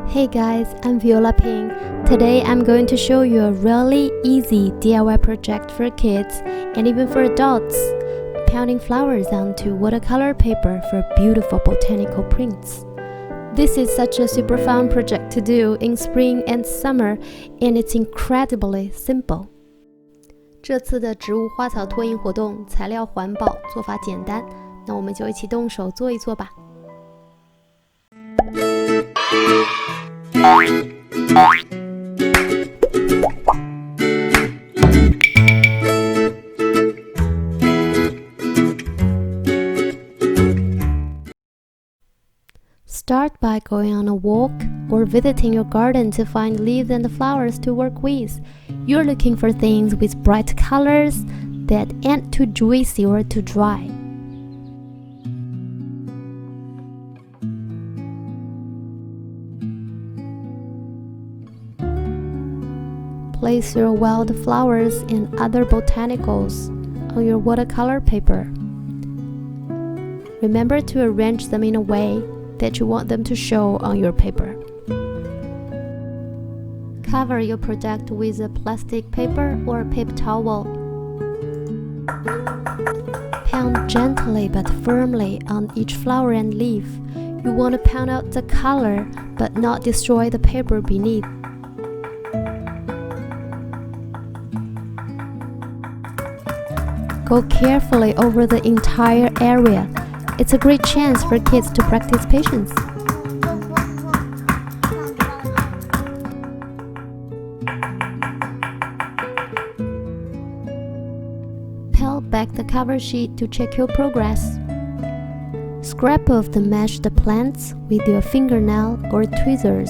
Hey guys, I'm Viola Ping. Today I'm going to show you a really easy DIY project for kids and even for adults. Pounding flowers onto watercolor paper for beautiful botanical prints. This is such a super fun project to do in spring and summer, and it's incredibly simple. 这次的植物花草拓印活动材料环保，做法简单，那我们就一起动手做一做吧。Start by going on a walk or visiting your garden to find leaves and flowers to work with. You're looking for things with bright colors that aren't too juicy or too dry. Place your wildflowers and other botanicals on your watercolor paper. Remember to arrange them in a way that you want them to show on your paper. Cover your product with a plastic paper or paper towel. Pound gently but firmly on each flower and leaf. You want to pound out the color but not destroy the paper beneath. Go carefully over the entire area. It's a great chance for kids to practice patience. Peel back the cover sheet to check your progress. Scrape off the meshed plants with your fingernail or tweezers.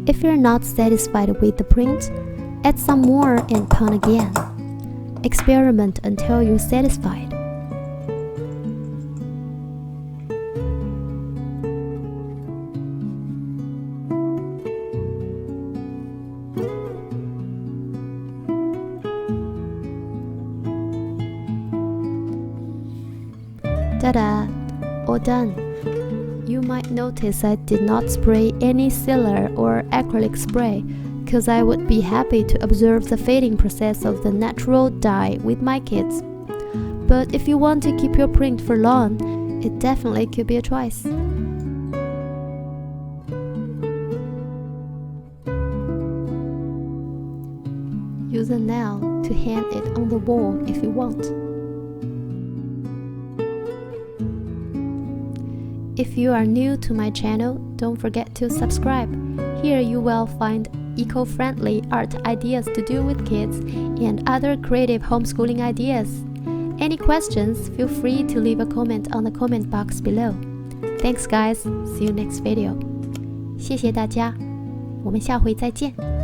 If you're not satisfied with the print, add some more and pound again. Experiment until you're satisfied. Ta-da! All done. You might notice I did not spray any sealer or acrylic spray, because I would be happy to observe the fading process of the natural dye with my kids. But if you want to keep your print for long, it definitely could be a choice. Use a nail to hang it on the wall if you want. If you are new to my channel, don't forget to subscribe. Here you will find eco-friendly art ideas to do with kids and other creative homeschooling ideas. Any questions, feel free to leave a comment on the comment box below. Thanks guys, see you next video. 谢谢大家，我们下回再见。